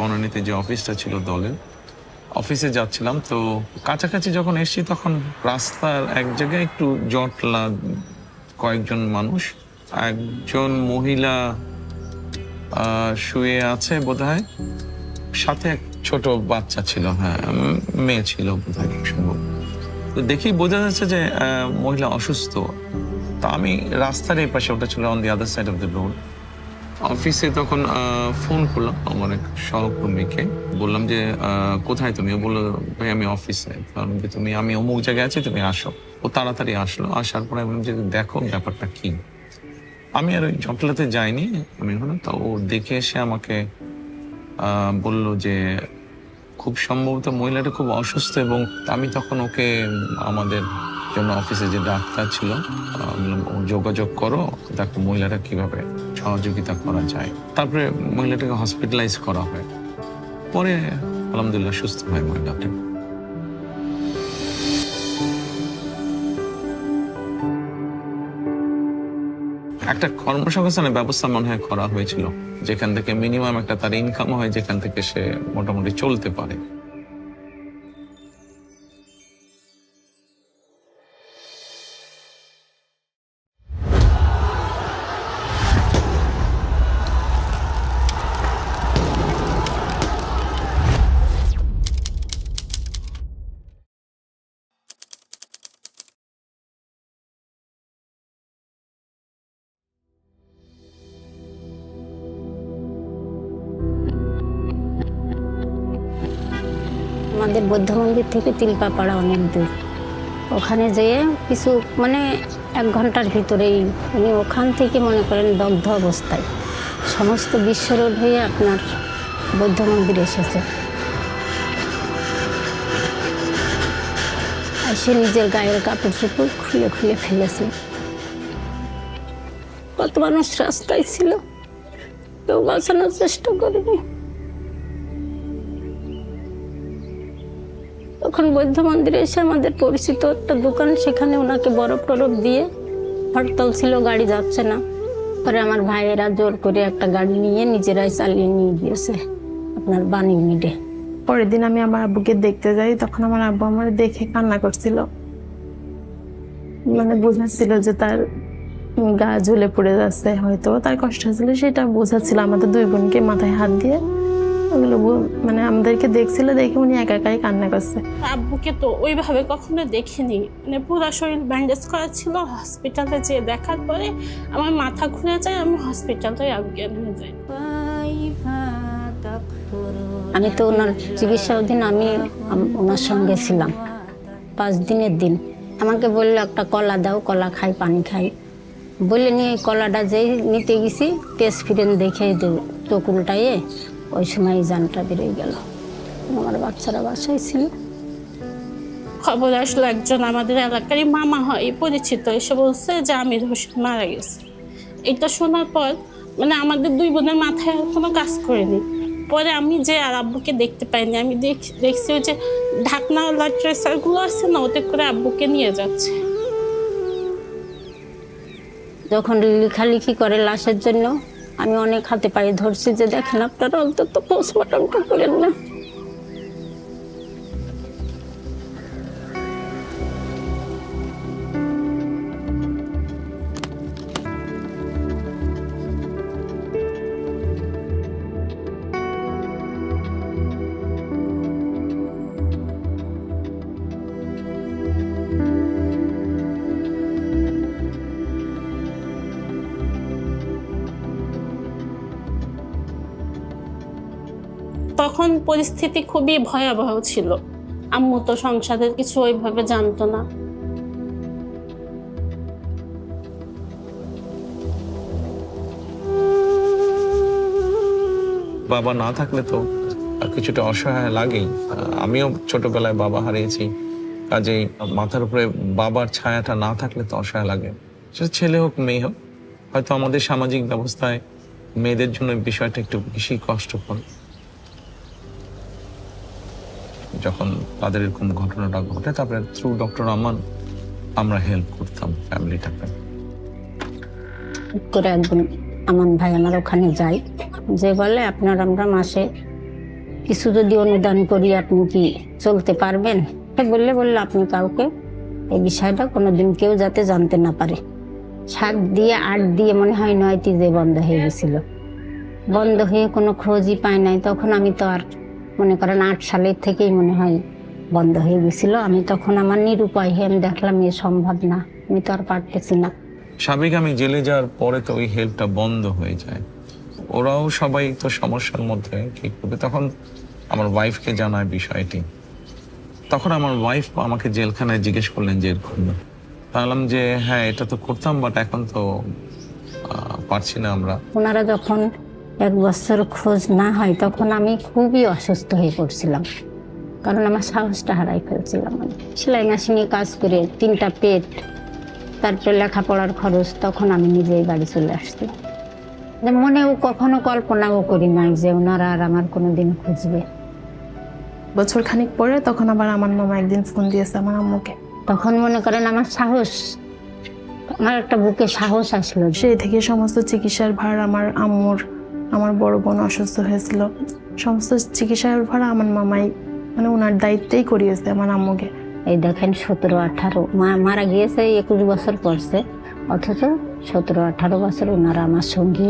বনানীতে যে অফিসটা ছিল দলের, অফিসে যাচ্ছিলাম। তো কাছাকাছি যখন এসেছি তখন রাস্তার এক জায়গায় একটু জটলা, কয়েকজন মানুষ, একজন মহিলা শুয়ে আছে বোধহয়, সাথে এক ছোট বাচ্চা ছিল, হ্যাঁ মেয়ে ছিল বোধহয় সম্ভব। তো দেখেই বোঝা যাচ্ছে যে মহিলা অসুস্থ। তা আমি রাস্তার এই পাশে, ওটা ছিল on the other side of the road, অফিসে তখন ফোন করলাম আমার এক সহকর্মীকে, বললাম যে কোথায় তুমি? ও বললো ভাই আমি অফিসে। কারণ যে আমি অমুক জায়গায় আছি, তুমি আসো। ও তাড়াতাড়ি আসলো, আসার পরে আমি যে দেখো ব্যাপারটা কি। আমি আর ওই জটলাতে যাইনি, আমি হলো তো ও দেখে এসে আমাকে বলল যে খুব সম্ভবত মহিলাটা খুব অসুস্থ, এবং আমি তখন ওকে আমাদের জন্য অফিসে যে ডাক্তার ছিল যোগাযোগ করো, দেখো মহিলাটা কিভাবে সহযোগিতা করা যায়। তারপরে মহিলাটাকে হসপিটালাইজ করা হয়, পরে আলহামদুলিল্লাহ সুস্থ হয় মহিলাটা। একটা কর্মসংস্থানের ব্যবস্থা মনে হয় করা হয়েছিল, যেখান থেকে মিনিমাম একটা তার ইনকাম হয়, যেখান থেকে সে মোটামুটি চলতে পারে। আমাদের বৌদ্ধ মন্দির থেকে তিলপাপাড়া অনেক দূর। ওখানে যেয়ে কিছু মানে 1 ঘন্টার ভিতরেই উনি ওখান থেকে মনে করেন দগ্ধ অবস্থায় সমস্ত বিশ্ব রোড হয়ে আপনার বৌদ্ধ মন্দির এসেছে। আর সে নিজের গায়ের কাপড় চোপড় খুলে খুলে ফেলেছে। কত মানুষ রাস্তায় ছিল, কেউ বাঁচানোর চেষ্টা করেনি। তখন বৌদ্ধ মন্দিরে এসে আমাদের পরিচিত একটা দোকান, সেখানে ওনাকে বরফ টরফ দিয়ে, হরতাল ছিল, গাড়ি যাচ্ছে না। পরে আমার ভাইয়েরা জোর করে একটা গাড়ি নিয়ে নিজেরাই চালিয়ে নিয়ে গিয়েছে আপনার বাণী মিডে। পরের দিন আমি আমার আব্বুকে দেখতে যাই, তখন আমার আব্বু আমার দেখে কান্না করছিল, মানে বোঝাচ্ছিল যে তার গা ঝুলে পড়ে যাচ্ছে, হয়তো তার কষ্ট হচ্ছিল, সেটা বোঝাচ্ছিল। আমাদের 2 বোনকে মাথায় হাত দিয়ে ওগুলো মানে আমাদেরকে দেখছিল, দেখে উনি একা একাই কান্না করছে। আব্বুকে তো ওইভাবে কখনো দেখিনি, মানে পুরো শরীর ব্যান্ডেজ করা ছিল। হসপিটালে যেয়ে দেখার পরে আমার মাথা ঘুরে যায়, আমি হসপিটালে অজ্ঞান হয়ে যাই। আমি তো ওনার চিকিৎসা অধীন, আমি ওনার সঙ্গে ছিলাম 5 দিনের দিন। আমাকে বললো একটা কলা দাও, কলা খাই, পানি খাই বলে নিয়ে কলাটা যেই নিতে গেছি, তেজ ফিরেন দেখে চোখ উল্টাইয়ে ওই সময় জানটা বেরিয়ে গেল। আমার বাচ্চারা বাসায় ছিল। খবর আসলো, একজন আমাদের এলাকারই মামা হয় পরিচিত, এসে বলছে যে আমির হোসেন মারা গেছে। এটা শোনার পর মানে আমাদের 2 বোনের মাথায় আর কোনো কাজ করেনি। পরে আমি যে আর আব্বুকে দেখতে পাইনি, আমি দেখছি ওই যে ঢাকনাওয়ালা ট্রেসারগুলো আছে না, ওতে করে আব্বুকে নিয়ে যাচ্ছে। যখন লেখালেখি করে লাশের জন্য, আমি অনেক হাতে পায়ে ধরছি যে দেখেন আপনারা অন্তত পোস্টমর্টমটা করেন না। তখন পরিস্থিতি খুবই ভয়াবহ ছিল। আম্মু তো সংসারের কিছু ওইভাবে জানতো না। বাবা না থাকলে তো কিছুটা অসহায় লাগেই। আমিও ছোটবেলায় বাবা হারিয়েছি, কাজেই মাথার উপরে বাবার ছায়াটা না থাকলে তো অসহায় লাগে। সেটা ছেলে হোক মেয়ে হোক, হয়তো আমাদের সামাজিক ব্যবস্থায় মেয়েদের জন্য বিষয়টা একটু বেশি কষ্টকর। যখন তাদের এরকম ঘটনাটা ঘটে, তারপরে থ্রু ডক্টর আমান আমরা হেল্প করতাম ফ্যামিলিটাকে। করে একদিন আমান ভাই আমার ওখানে যাই, যে বলে আপনার আমরা মাসে কিছু যদি অনুদান করি আপনি কি চলতে পারবেন? বললে আপনি কাউকে এই বিষয়টা কোনোদিন কেউ যাতে জানতে না পারে। 7 দিয়ে 8 দিয়ে মনে হয় 9টি যে বন্ধ হয়ে গেছিল, বন্ধ হয়ে কোনো খোঁজই পায় নাই। তখন আমি তো আর মনে করেন 8 সালের থেকেই মনে হয় বন্ধ হয়ে গেছিল। আমি তখন আমার নিরুপায় হয়ে আমি দেখলাম এ সম্ভব না, আমি তো আর পারতেছি না। স্বাভাবিক আমি জেলে যাওয়ার পরে তো ওই হেল্পটা বন্ধ হয়ে যায়। ওরাও সবাই তো সমস্যার মধ্যে, কি করবে। তখন আমার ওয়াইফকে জানায় বিষয়টি। তখন আমার ওয়াইফ আমাকে জেলখানায় জিজ্ঞেস করলেন যে এরকম। বললাম যে হ্যাঁ এটা তো করতাম, বাট এখন তো পারছি না আমরা। ওনারা যখন 1 বছর খোঁজ না হয় তখন আমি খুবই অসুস্থ হয়ে পড়ছিলাম, কারণ আমার সাহসটা হারাই ফেলছিলাম। সেলাই মেশিনে কাজ করে 3টা পেট, তারপরে লেখাপড়ার খরচ, তখন আমি নিজেই বাড়ি চলে আসছি। মনেও কখনো কল্পনাও করি নাই যে ওনারা আর আমার কোনোদিন খুঁজবে। বছর খানিক পরে তখন আবার আমার মামা একদিন ফোন দিয়েছে আমার আম্মুকে। তখন মনে করেন আমার সাহস, আমার একটা বুকে সাহস আসলো। সেই থেকে সমস্ত চিকিৎসার ভার আমার আম্মুর, আমার বড় বোন অসুস্থ হয়েছিল, সমস্ত চিকিৎসার ভার আমার মামাই মানে ওনার দায়িত্বেই করিয়েছে আমার আম্মুকে। এই দেখেন 17-18 মারা গিয়েছে 21 বছর পরছে, অথচ 17-18 বছর ওনারা আমার সঙ্গে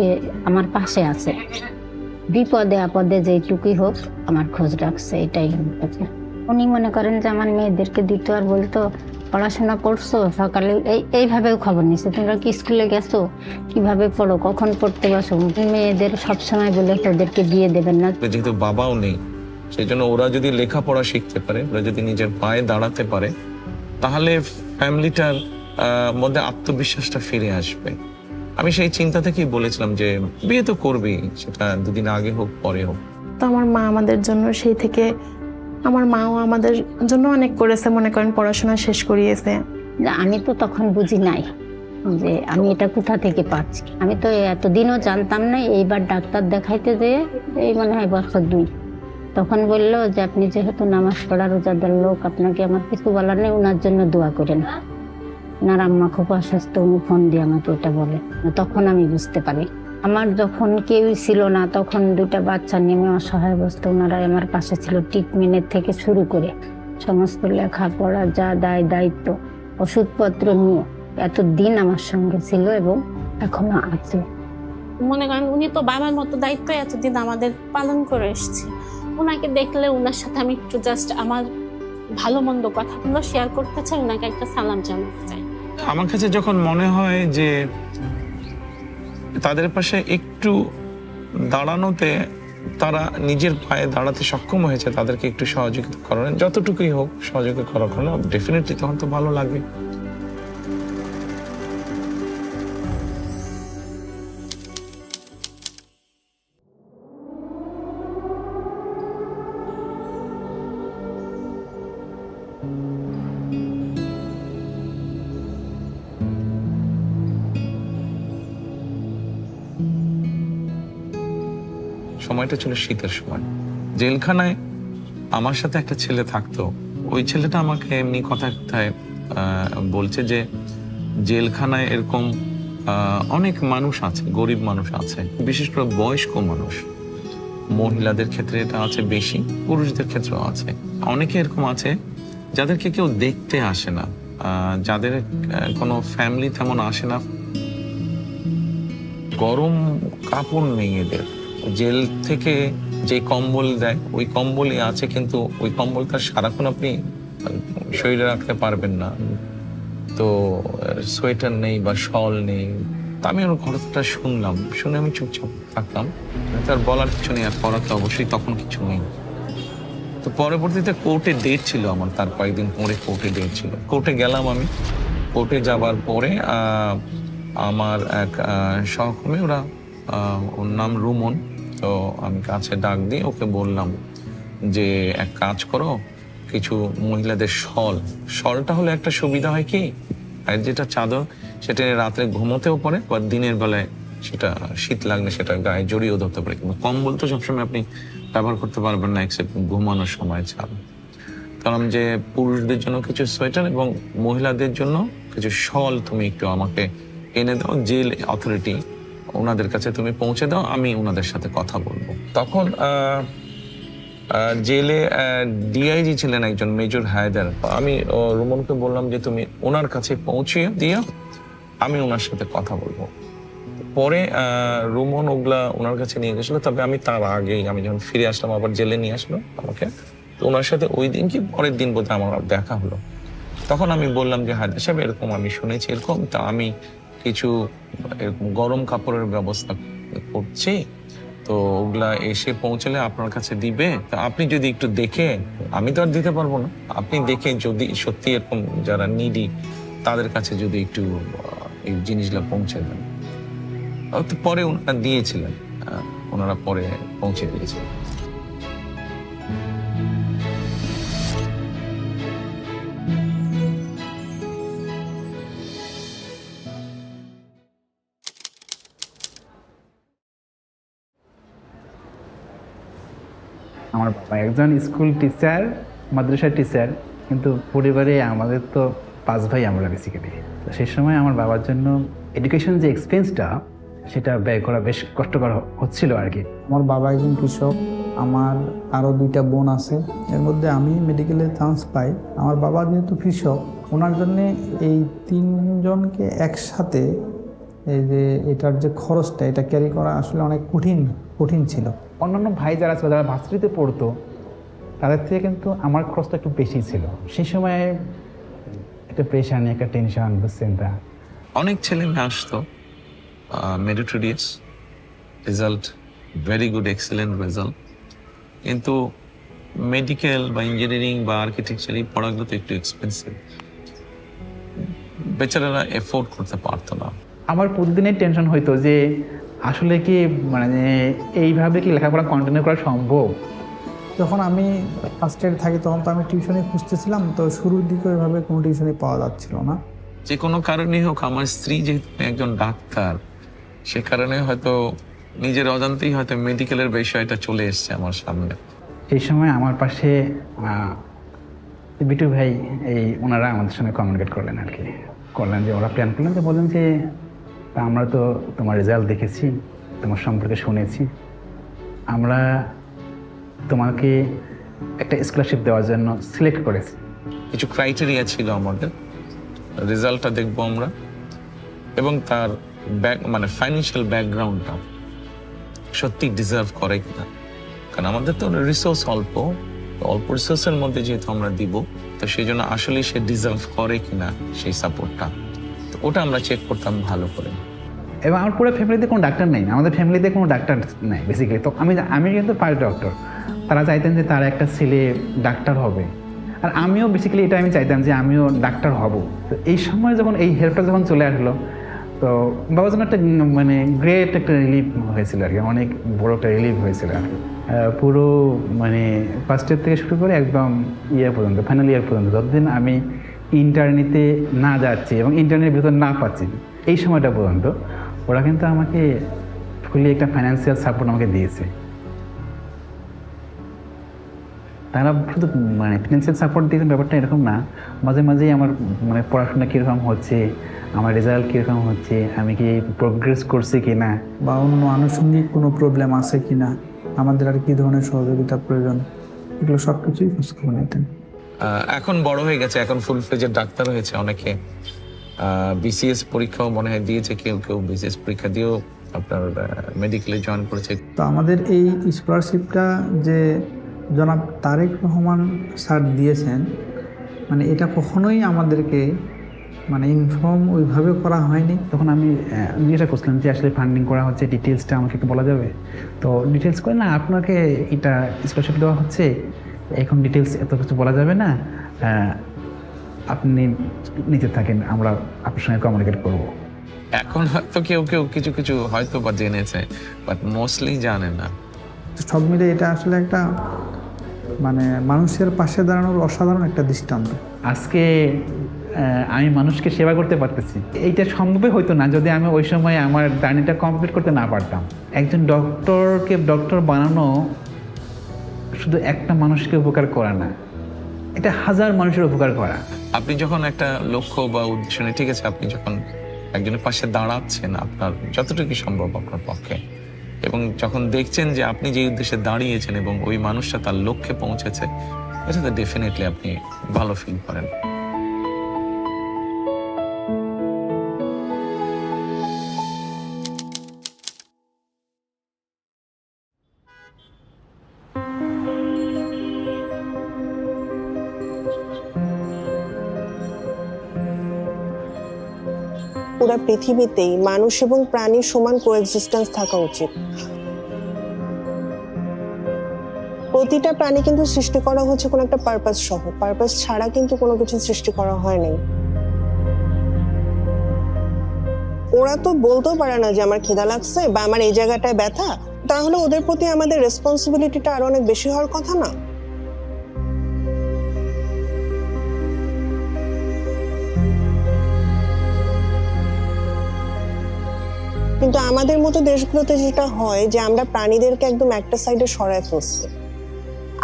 আমার পাশে আছে। বিপদে আপদে যেটুকুই হোক আমার খোঁজ রাখছে, এটাই হচ্ছে। উনি মনে করেন যে আমার মেয়েদেরকে দিত আর বলতো পড়াশোনা করছো, সকালে এইভাবেও খবর নিচ্ছে, তোমরা কি স্কুলে গেছো, কিভাবে পড়ো, কখন পড়তে বসো। মেয়েদের সবসময় বলে ওদেরকে দিয়ে দেবেন না। যেহেতু বাবাও নেই, সেই জন্য ওরা যদি লেখাপড়া শিখতে পারে, ওরা যদি নিজের পায়ে দাঁড়াতে পারে, তাহলে ফ্যামিলিটার মধ্যে আত্মবিশ্বাসটা ফিরে আসবে। আমি সেই চিন্তা থেকেই বলেছিলাম যে বিয়ে তো করবি, সেটা 2 দিন আগে হোক পরে হোক। তো আমার মা আমাদের জন্য সেই থেকে, আমার মাও আমাদের জন্য অনেক করেছে, মনে করেন পড়াশোনা শেষ করিয়েছে। আমি তো তখন বুঝি নাই যে আমি এটা কোথা থেকে পাচ্ছি। আমি তো এতদিনও জানতাম না। এইবার ডাক্তার দেখাইতে যেয়ে এই মনে হয় বছর 2, তখন বললো যে আপনি যেহেতু নামাজ পড়া রোজাদার লোক, আপনাকে আমার কিছু বলার নেই, ওনার জন্য দোয়া করেন। ওনার আম্মা খুব অসুস্থ, উনি ফোন দিয়ে আমাকে এটা বলে। তখন আমি বুঝতে পারি। আমার যখন কেউই ছিল না, তখন 2টা বাচ্চা নেমে অসহায় অবস্থা, ওনারাই আমার পাশে ছিল। ট্রিটমেন্টের থেকে শুরু করে সমস্ত লেখাপড়া, যা দায় দায়িত্ব, ওষুধপত্র নিয়ে এতদিন আমার সঙ্গে ছিল এবং এখনো আছে। মনে করেন উনি তো বাবার মতো দায়িত্ব এতদিন আমাদের পালন করে এসেছে। ওনাকে দেখলে ওনার সাথে আমি একটু জাস্ট আমার ভালো মন্দ কথাগুলো শেয়ার করতে চাই, ওনাকে একটা সালাম জানাতে চাই। আমার কাছে যখন মনে হয় যে তাদের পাশে একটু দাঁড়ানোতে তারা নিজের পায়ে দাঁড়াতে সক্ষম হয়েছে, তাদেরকে একটু সহযোগিতা করেন, যতটুকুই হোক সহযোগিতা করার জন্য, ডেফিনেটলি তখন তো ভালো লাগবে। সময়টা ছিল শীতের সময়। জেলখানায় আমার সাথে একটা ছেলে থাকতো। ওই ছেলেটা আমাকে এমনি কথায় কথায় বলছে যে জেলখানায় এরকম অনেক মানুষ আছে, গরিব মানুষ আছে, বিশেষ করে বয়স্ক মানুষ। মহিলাদের ক্ষেত্রে এটা আছে বেশি, পুরুষদের ক্ষেত্রেও আছে। অনেকে এরকম আছে যাদেরকে কেউ দেখতে আসে না, যাদের কোনো ফ্যামিলি তেমন আসে না, গরম কাপড় নেই এদের। জেল থেকে যে কম্বল দেয় ওই কম্বলই আছে, কিন্তু ওই কম্বলটা সারাক্ষণ আপনি শরীরে রাখতে পারবেন না। তো সোয়েটার নেই বা শল নেই। তা আমি ওর ঘটনাটা শুনলাম, শুনে আমি চুপচাপ থাকলাম। তার বলার কিছু নেই, আর করার তো অবশ্যই তখন কিছু নেই। তো পরবর্তীতে কোর্টে ডেট ছিল আমার, তার কয়েকদিন পরে কোর্টে ডেট ছিল। কোর্টে গেলাম আমি। কোর্টে যাবার পরে আমার এক সহকর্মী, ওর নাম রুমন, তো আমি কাছে ডাক দিয়ে ওকে বললাম যে এক কাজ করো, কিছু মহিলাদের শলটা হলে একটা সুবিধা হয় কি, আর যেটা চাদর সেটা রাত্রে ঘুমোতেও পারে, বা দিনের বেলায় সেটা শীত লাগলে সেটা গায়ে জড়িয়েও ধরতে পারে। কিন্তু কম্বল তো সবসময় আপনি ব্যবহার করতে পারবেন না, এক্সেপ্ট ঘুমানোর সময় ছাড়া। কারণ যে পুরুষদের জন্য কিছু সোয়েটার এবং মহিলাদের জন্য কিছু শল তুমি একটু আমাকে এনে দাও, জেল অথরিটি ওনাদের কাছে তুমি পৌঁছে দাও, আমি ওনাদের সাথে কথা বলবো। তখন জেলে ডিআইজি ছিলেন একজন মেজর হায়দার। আমি রুমনকে বললাম যে তুমি ওনার কাছে পৌঁছে দিও, আমি ওনার সাথে কথা বলবো। পরে রুমন ওগুলা ওনার কাছে নিয়ে গেছিল, তবে আমি তার আগেই আমি যখন ফিরে আসলাম আবার জেলে নিয়ে আসলো আমাকে, তো ওনার সাথে ওই দিন কি পরের দিন বোধহয় আমার দেখা হলো। তখন আমি বললাম যে হায়দার সাহেব এরকম আমি শুনেছি এরকম, তা আমি কিছু এরকম গরম কাপড়ের ব্যবস্থা করছি, তো ওগুলা এসে পৌঁছলে আপনার কাছে দিবে, তা আপনি যদি একটু দেখে, আমি তো আর দিতে পারবো না, আপনি দেখে যদি সত্যি এরকম যারা নিডি তাদের কাছে যদি একটু এই জিনিসগুলো পৌঁছে দেন। তো পরে ওনারা দিয়েছিলেন, ওনারা পরে পৌঁছে দিয়েছিলেন। আমার বাবা একজন স্কুল টিচার, মাদ্রাসার টিচার, কিন্তু পরিবারে আমাদের তো 5 ভাই আমরা বেসিক্যালি। তো সেই সময় আমার বাবার জন্য এডুকেশন যে এক্সপেন্সটা সেটা ব্যয় করা বেশ কষ্টকর হচ্ছিল আর কি। আমার বাবা একজন কৃষক, আমার আরও 2টা বোন আছে, এর মধ্যে আমি মেডিকেলে চান্স পাই। আমার বাবা যেহেতু কৃষক, ওনার জন্যে এই 3 জনকে একসাথে এই যে এটার যে খরচটা এটা ক্যারি করা আসলে অনেক কঠিন ছিল। অন্যান্য ভাই যারা ছিল, যারা ভার্সিটিতে পড়তো, তাদের থেকে কিন্তু আমার খরচটা একটু বেশি ছিল। সেই সময়ে একটা প্রেশার নিয়ে, একটা টেনশন, বুঝছেন তা। অনেক ছেলে মেয়ে আসতো, meritorious result, very good, excellent result, কিন্তু মেডিকেল বা ইঞ্জিনিয়ারিং বা আর্কিটেকচার এই পড়াগুলো তো একটু এক্সপেন্সিভ, বেচারারা এফোর্ড করতে পারতো না। আমার প্রতিদিনের টেনশন হইতো যে আসলে কি মানে এইভাবে কি লেখাপড়া কন্টিনিউ করা সম্ভব। যখন আমি ফার্স্ট ইয়ারে থাকি তখন তো আমি টিউশনি খুঁজতেছিলাম, তো শুরুর দিকে ওইভাবে কোনো টিউশনি পাওয়া যাচ্ছিল না। যে কোনো কারণে হোক, আমার স্ত্রী যেহেতু একজন ডাক্তার, সে কারণে হয়তো নিজের অজান্তেই হয়তো মেডিকেলের বিষয়টা চলে এসছে আমার সামনে। এই সময় আমার পাশে বিটু ভাই, এই ওনারা আমাদের সঙ্গে কমিউনিকেট করলেন আর কি, করলেন যে ওরা প্ল্যান করলেন, যে বললেন যে আমরা তো তোমার রেজাল্ট দেখেছি, তোমার সম্পর্কে শুনেছি, আমরা তোমাকে একটা স্কলারশিপ দেওয়ার জন্য সিলেক্ট করেছি। কিছু ক্রাইটেরিয়া ছিল আমাদের, রেজাল্টটা দেখবো আমরা, এবং তার মানে ফাইন্যান্সিয়াল ব্যাকগ্রাউন্ডটা সত্যি ডিজার্ভ করে কিনা, কারণ আমাদের তো রিসোর্স অল্প রিসোর্সের মধ্যে যেহেতু আমরা দিব, তো সেই জন্য আসলে সে ডিজার্ভ করে কিনা সেই সাপোর্টটা, তো ওটা আমরা চেক করতাম ভালো করে। এবং আমার পুরো ফ্যামিলিতে কোনো ডাক্তার নেই, আমাদের ফ্যামিলিতে কোনো ডাক্তার নেই বেসিক্যালি। তো আমি কিন্তু ফার্স্ট ডক্টর, তারা চাইতেন যে তার একটা ছেলে ডাক্তার হবে, আর আমিও বেসিক্যালি এটা আমি চাইতাম যে আমিও ডাক্তার হব। তো এই সময় যখন এই হেল্পটা যখন চলে আসলো, তো বাবার জন্য একটা মানে গ্রেট একটা রিলিফ হয়েছিল আর কি, অনেক বড় একটা রিলিফ হয়েছিল আর কি। পুরো মানে ফার্স্ট ইয়ার থেকে শুরু করে একদম ইয়ার পর্যন্ত, ফাইনাল ইয়ার পর্যন্ত, যতদিন আমি ইন্টার্নিতে না যাচ্ছি এবং ইন্টার্নের ভিতর না পাচ্ছি, এই সময়টা পর্যন্ত ওরা কিন্তু আমাকে ফুলি একটা ফাইন্যান্সিয়াল সাপোর্ট আমাকে দিয়েছে। তারা শুধু মানে ফিনান্সিয়াল সাপোর্ট দিয়েছেন ব্যাপারটা এরকম না, মাঝে মাঝেই আমার মানে পড়াশোনা কীরকম হচ্ছে, আমার রেজাল্ট কীরকম হচ্ছে, আমি কি প্রোগ্রেস করছি কি না, বা অন্য আনুষঙ্গিক কোনো প্রবলেম আছে কি না, আমাদের আর কী ধরনের সহযোগিতা প্রয়োজন, এগুলো সব কিছুই খোঁজখবর নিতেন। এখন বড় হয়ে গেছে, এখন ফুল ফ্লেজের ডাক্তার হয়েছে অনেকে, বিসিএস পরীক্ষাও মনে হয় দিয়েছে, কেউ বিসিএস পরীক্ষা দিয়েও আপনার মেডিকেলে জয়েন করেছে। তো আমাদের এই স্কলারশিপটা যে জনাব তারেক রহমান স্যার দিয়েছেন, মানে এটা কখনোই আমাদেরকে মানে ইনফর্ম ওইভাবে করা হয়নি। তখন আমি জিজ্ঞাসা করছিলাম যে আসলে ফান্ডিং করা হচ্ছে, ডিটেলসটা আমাকে একটু বলা যাবে? তো ডিটেলস করে না, আপনাকে এটা স্কলারশিপ দেওয়া হচ্ছে, এখন ডিটেলস এত কিছু বলা যাবে না, আপনি নিতে থাকেন, আমরা আপনার সঙ্গে কমিউনিকেট করবো। এখন হয়তো কেউ কিছু হয়তো বা জেনেছে, বাট মোস্টলি জানে না। সব মিলে এটা আসলে একটা মানে মানুষের পাশে দাঁড়ানোর অসাধারণ একটা দৃষ্টান্ত। আজকে আমি মানুষকে সেবা করতে পারতেছি, এইটা সম্ভবই হইতো না যদি আমি ওই সময় আমার জার্নিটা কমপ্লিট করতে না পারতাম। একজন ডক্টরকে ডক্টর বানানো শুধু একটা মানুষকে উপকার করা না, এটা হাজার মানুষের উপকার করা। আপনি যখন একটা লক্ষ্য বা উদ্দেশ্য নিয়ে, ঠিক আছে, আপনি যখন একজনের পাশে দাঁড়াচ্ছেন, আপনার যতটুকু সম্ভব আপনার পক্ষে, এবং যখন দেখছেন যে আপনি যে উদ্দেশ্যে দাঁড়িয়েছেন এবং ওই মানুষটা তার লক্ষ্যে পৌঁছেছে, এটাতে ডেফিনেটলি আপনি ভালো ফিল করেন। পুরো পৃথিবীতেই মানুষ এবং প্রাণীর সমান কোএক্সিস্টেন্স থাকা উচিত। প্রতিটা প্রাণী কিন্তু সৃষ্টি করা হচ্ছে কোনো একটা পারপাস সহ, পারপাস ছাড়া কিন্তু কোনো কিছু সৃষ্টি করা হয়নি। ওরা তো বলতেও পারে না যে আমার খিদা লাগছে বা আমার এই জায়গাটায় ব্যথা, তাহলে ওদের প্রতি আমাদের রেসপন্সিবিলিটিটা আরো অনেক বেশি হওয়ার কথা না? কিন্তু আমাদের মতো দেশগুলোতে যেটা হয় যে আমরা প্রাণীদেরকে একদম একটা সাইডে সরায় ফেলছি।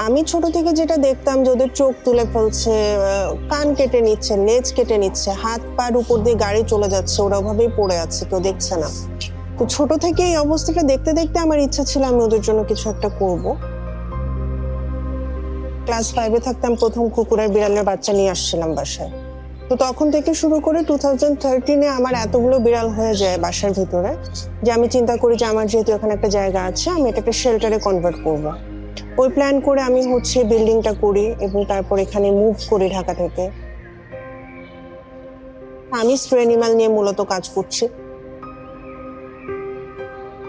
আমি ছোট থেকে যেটা দেখতাম যে ওদের চোখ তুলে ফেলছে, কান কেটে নিচ্ছে, লেজ কেটে নিচ্ছে, হাত পার উপর দিয়ে গাড়ি চলে যাচ্ছে, ওরা ওভাবেই পড়ে আছে, কেউ দেখছে না। তো ছোট থেকে এই অবস্থাটা দেখতে দেখতে আমার ইচ্ছা ছিল আমি ওদের জন্য কিছু একটা করব। ক্লাস 5-এ থাকতাম, প্রথম কুকুরের বিড়ালের বাচ্চা নিয়ে আসছিলাম বাসায়। তো তখন থেকে শুরু করে 2013-এ আমার এতগুলো বিড়াল হয়ে যায় বাসার ভিতরে যে আমি চিন্তা করি যে আমার যেহেতু এখানে একটা জায়গা আছে, আমি এটাকে শেল্টারে কনভার্ট করব। ওই প্ল্যান করে আমি বিল্ডিংটা করি এবং তারপর এখানে মুভ করি ঢাকা থেকে। আমি স্ট্রে অ্যানিমাল নিয়ে মূলত কাজ করছি।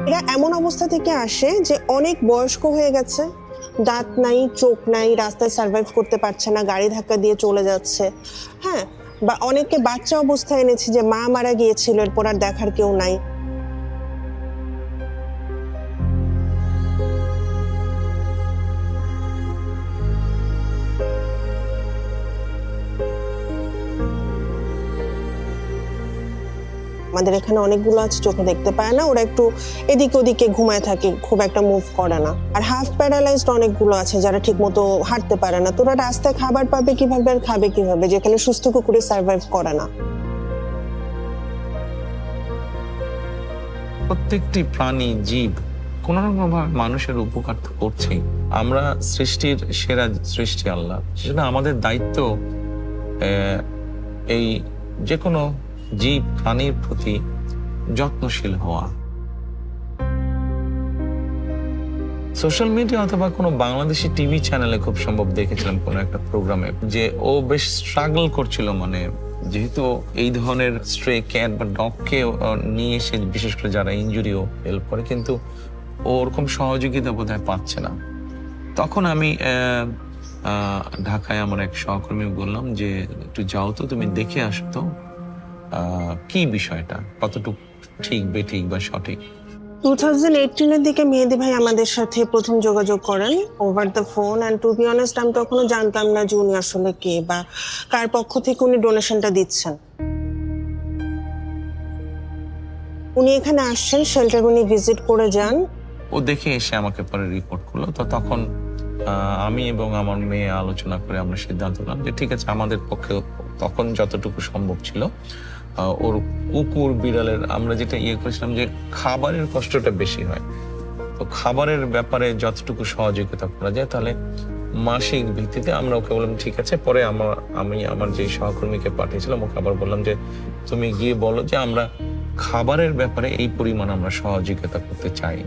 এরা এমন অবস্থা থেকে আসে যে অনেক বয়স্ক হয়ে গেছে, দাঁত নাই, চোখ নাই, রাস্তায় সার্ভাইভ করতে পারছে না, গাড়ি ধাক্কা দিয়ে চলে যাচ্ছে। হ্যাঁ, বা অনেককে বাচ্চা অবস্থায় এনেছি যে মা মারা গিয়েছিল, এরপর আর দেখার কেউ নাই। আমাদের এখানে অনেকগুলো আছে চোখে দেখতে পায় না, ওরা একটু এদিকে ওদিকে ঘুমায় থাকে, খুব একটা মুভ করে না। আর হাফ প্যারালাইজড অনেকগুলো আছে যারা ঠিক মতো হাঁটতে পারে না। তোরা রাস্তায় খাবার পাবে কিভাবে আর খাবে কিভাবে, যেখানে সুস্থ কুকুরে সার্ভাইভ করে না। প্রত্যেকটি প্রাণী, জীব কোনো না কোনোভাবে মানুষের উপকার তো করছেই। আমরা সৃষ্টির সেরা সৃষ্টি আল্লাহ, সেজন্য আমাদের দায়িত্ব এই যে কোনো জীব প্রাণীর প্রতি যত্নশীল হওয়া। সোশ্যাল মিডিয়া অথবা কোনো বাংলাদেশি টিভি চ্যানেলে খুব সম্ভব দেখেছিলাম কোনো একটা প্রোগ্রামে যে ও বেশ স্ট্রাগল করছিল, মানে যেহেতু এই ধরনের স্ট্রে ক্যাট বা ডগকে নিয়ে এসে বিশেষ করে যারা ইনজুরিও হেল্প করে, কিন্তু ও ওরকম সহযোগিতা বোধহয় পাচ্ছে না। তখন আমি ঢাকায় আমার এক সহকর্মী বললাম যে একটু যাও তো, তুমি দেখে আসো তো কি বিষয়টা কতটুকু ঠিক বেঠিক বা সঠিক। 2018-এর দিকে মেহেদি ভাই আমাদের সাথে প্রথম যোগাযোগ করেন over the phone. And to be honest, আমি তখনও জানতাম না যে উনি আসলে কে বা কার পক্ষ থেকে উনি ডোনেশনটা দিচ্ছেন। উনি এখানে আসছেন, শেল্টার উনি ভিজিট করে যান। ও দেখে এসে আমাকে পরে রিপোর্ট করলো। তো তখন আমি এবং আমার মেয়ে আলোচনা করে আমরা সিদ্ধান্ত নিলাম যে ঠিক আছে, আমাদের পক্ষে তখন যতটুকু সম্ভব ছিল ওর কুকুর বিড়ালের আমরা যেটা করেছিলাম যে খাবারের কষ্টটা বেশি হয়, তো খাবারের ব্যাপারে যতটুকু সহযোগিতা করা যায়, তাহলে মাসিক ভিত্তিতে আমরা ওকে বললাম ঠিক আছে। পরে আমি আমার যে সহকর্মীকে পাঠিয়েছিলাম ওকে আবার বললাম যে তুমি গিয়ে বলো যে আমরা খাবারের ব্যাপারে এই পরিমাণ আমরা সহযোগিতা করতে চাই,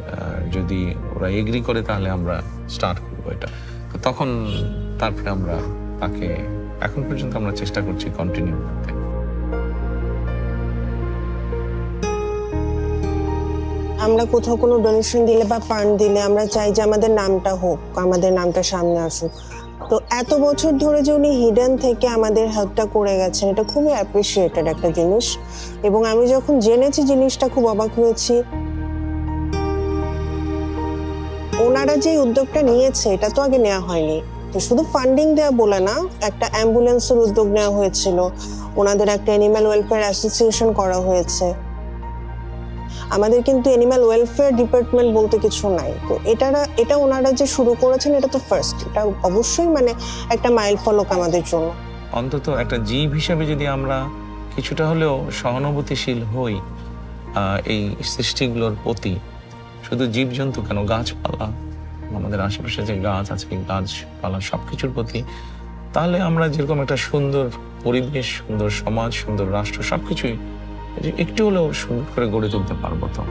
যদি ওরা এগ্রি করে তাহলে আমরা স্টার্ট করবো এটা। তো তখন তারপরে আমরা তাকে এখন পর্যন্ত আমরা চেষ্টা করছি কন্টিনিউ করতে। আমরা কোথাও কোনো ডোনেশন দিলে বা ফান্ড দিলে আমরা চাই যে আমাদের নামটা হোক, আমাদের নামটা সামনে আসুক। তো এত বছর ধরে যে উনি হিডেন থেকে আমাদের হেল্পটা করে গেছেন, এটা খুবই অ্যাপ্রিসিয়েটেড একটা জিনিস। এবং আমি যখন জেনেছি জিনিসটা খুব অবাক হয়েছি। ওনারা যে উদ্যোগটা নিয়েছে এটা তো আগে নেওয়া হয়নি। তো শুধু ফান্ডিং দেওয়া বলে না, একটা অ্যাম্বুলেন্সের উদ্যোগ নেওয়া হয়েছিল, ওনাদের একটা অ্যানিম্যাল ওয়েলফেয়ার অ্যাসোসিয়েশন করা হয়েছে। আমাদের কিন্তু অ্যানিম্যাল ওয়েলফেয়ার ডিপার্টমেন্ট বলতে কিছু নাই। তো এটা ওনারা যে শুরু করেছেন এটা তো ফার্স্ট, এটা অবশ্যই মানে একটা মাইল ফলক আমাদের জন্য। অন্তত একটা জীব হিসেবে যদি আমরা কিছুটা হলেও সহানুভূতিশীল হই এই সৃষ্টিগুলোর প্রতি, শুধু জীবজন্তু কেন, গাছপালা, আমাদের আশেপাশে যে গাছ আছে, গাছপালা সবকিছুর প্রতি, তাহলে আমরা যেরকম একটা সুন্দর পরিবেশ, সুন্দর সমাজ, সুন্দর রাষ্ট্র, সবকিছুই একটু হলেও সুন্দর করে গড়ে তুলতে পারবো। তো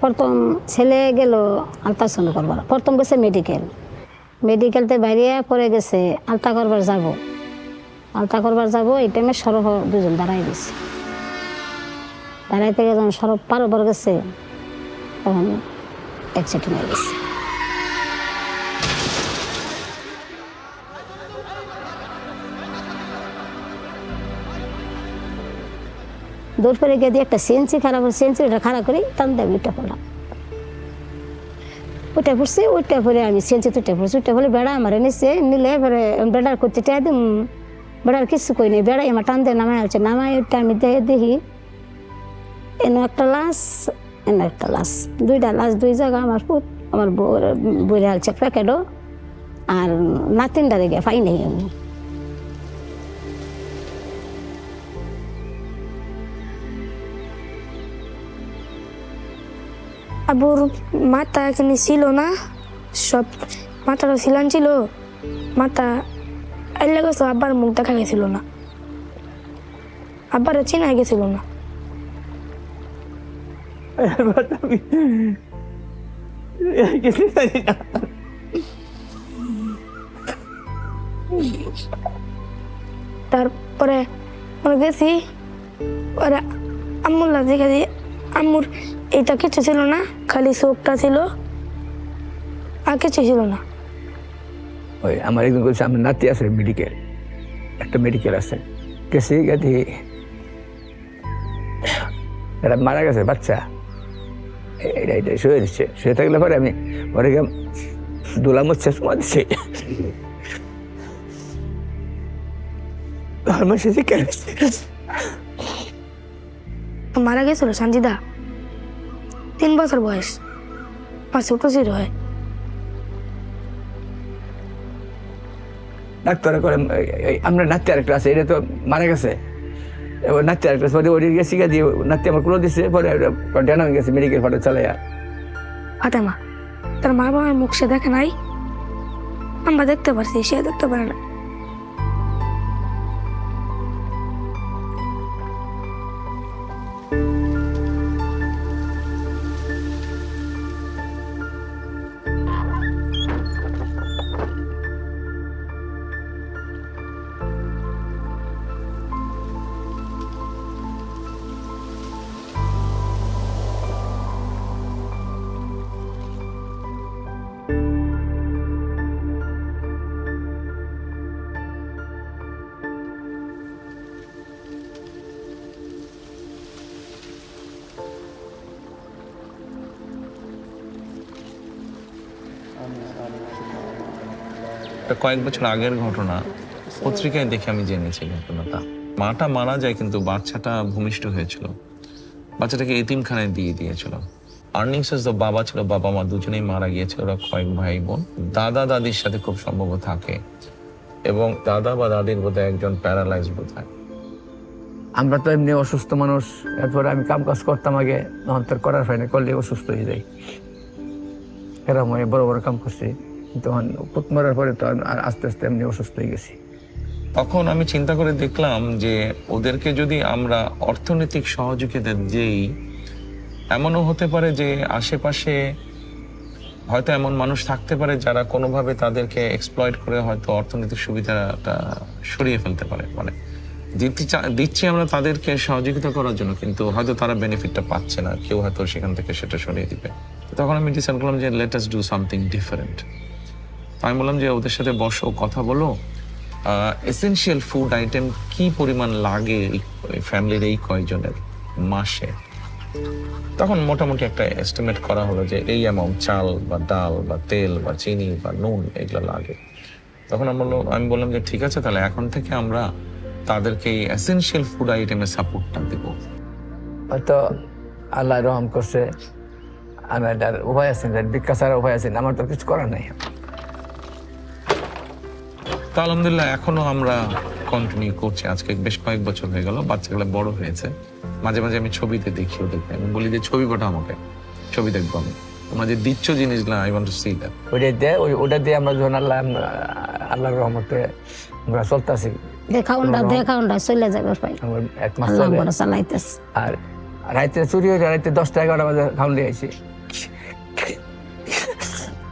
প্রথম ছেলে গেল আলট্রাসাউন্ড করবার, প্রথম গেছে মেডিকেলতে বাইরে পরে গেছে আলট্রা করবার যাব। এই টাইমে সরব দুজন দাঁড়াই দিছে, দাঁড়াইতে যখন সরব পার ওপর গেছে তখন অ্যাক্সিডেন্ট হয়ে গেছে। দৌড় করে গিয়ে দিয়ে একটা সিএনসি খারাপ হল, সিএনসিটা খারাপ করে টান দেয় উঠে পড়লাম। ওইটা পরে আমি সিএনসি উঠে পড়লে বেড়া আমার নিলে এবারে বেড়ার করতে চাই দিম, বেড়ার কিছু কই নেই, বেড়াই আমার টান দিয়ে নামাই আছে। নামাই ওইটা আমি দেখি এনে একটা লাশ, দুইটা লাশ, দুই জায়গা আমার পুত আমার বইরে আলছে প্যাকেটও, আর নাতিনটারে গিয়ে পাই নেই আমি। আবুর মাথা এখানে ছিল না, সব মাথাটা ছিলান ছিল, মাথা এলে গেছে, আব্বার মুখ দেখা গেছিল না, আব্বারে চেনা গেছিল না। তারপরে গেছি ওরা আম্মুল্লা দেখে, আম্মুর এটা কিছু ছিল না, খালি চোখটা ছিল, আর কিছু ছিল না। ওই আমার একজন বলছে আমার নাতি আছে একটা মেডিকেল আছে, গেছি গেছি এরা মারা গেছে বাচ্চা, এটা শুয়ে দিচ্ছে, শুয়ে থাকলে পরে আমি পরে দোলা মুচ্ছে সময় দিচ্ছি, মারা গেছিল সঞ্জিদা, 3 বছর বয়স, 5 ছোট ছিল হয়। ডাক্তার করে আমরা নাতি আরেকটা আছে, এটা তো মারা গেছে, এবার নাতি আরেকটা পরে ওই গেছি দিয়ে নাতি আমার কুলো দিচ্ছে, পরে ডেনা হয়ে গেছে মেডিকেল ফটো চালাইয়া। ফাতেমা তার মা বাবার মুখ সে দেখে নাই, আমরা দেখতে পারছি, সে দেখতে পারে না। কয়েক বছর আগের ঘটনা, পত্রিকায় দেখে আমি জেনেছি ঘটনাটা। মাটা মারা যায় কিন্তু বাচ্চাটা ভূমিষ্ঠ হয়েছিল, বাচ্চাটাকে এতিমখানায় দিয়ে দিয়েছিল। আর্নিং সোর্স তো বাবা ছিল, বাবা মা দুজনেই মারা গিয়েছে, ওরা কয়েক ভাই বোন। দাদা দাদির সাথে খুব সম্ভব থাকে, এবং দাদা বা দাদির বোধহয় একজন প্যারালাইজ বোধহয়। আমরা তো এমনি অসুস্থ মানুষ, এরপরে আমি কাম কাজ করতাম আগে, তখন তোর করার হয় না, করলে অসুস্থ হয়ে যাই, এরকম বড় বড় কাম করছি, তখন পুত মরার পরে তো আস্তে আস্তে এমনি অসুস্থ হয়ে গেছি। তখন আমি চিন্তা করে দেখলাম যে ওদেরকে যদি আমরা অর্থনৈতিক সহযোগিতা দিই, এমনও হতে পারে যে আশেপাশে হয়তো এমন মানুষ থাকতে পারে যারা কোনোভাবে তাদেরকে এক্সপ্লয়েট করে হয়তো অর্থনৈতিক সুবিধাটা সরিয়ে ফেলতে পারে। মানে দিচ্ছি আমরা তাদেরকে সহযোগিতা করার জন্য, কিন্তু হয়তো তারা বেনিফিটটা পাচ্ছে না, কেউ হয়তো সেখান থেকে সেটা সরিয়ে দিবে। তখন আমি ডিসাইড করলাম যে let us do something different. আমি বললাম যে ওদের সাথে বসো, কথা বলো, এসেনশিয়াল ফুড আইটেম কি পরিমাণ লাগে ফ্যামিলির এই কয়জনের মাসে। তখন মোটামুটি একটা এস্টিমেট করা হলো যে এই অ্যামাউন্ট চাল বা ডাল বা তেল বা চিনি বা নুন এগুলো লাগে। তখন আমি বললাম যে ঠিক আছে, তাহলে এখন থেকে আমরা তাদেরকে এই এসেনশিয়াল ফুড আইটেমের সাপোর্টটা দেবো। হয়তো আল্লাহ রহম করছে, আমি এটার উপায় আছেন, ভিক্ষা ছাড়া উপায় আছেন, আমার তো কিছু করার নাই। তো আলহামদুলিল্লাহ এখনো আমরা কন্টিনিউ করছি। আজকে বেশ কয়েক বছর হয়ে গেল, বাচ্চাগুলো বড় হয়েছে। মাঝে মাঝে আমি ছবিতে দেখি ওদেরকে, আমি বলি যে ছবি পাঠাও আমাকে, ছবি দেখবো আমি, তোমরা যে দিচ্ছ জিনিসগুলো I want to see that. ওটা দিয়ে আমরা যখন আল্লাহর রহমতে আমরা চলতেছি, দেখাউন্ডা চলে যাবে ভাই, আমার 1 মাস আল্লাহ চলে। বড় চালাইতেছে। আর রাইতে চুরি হয়ে যায়, রাইতে 10টা-11টা বাজে খাউন দিয়ে আইছি।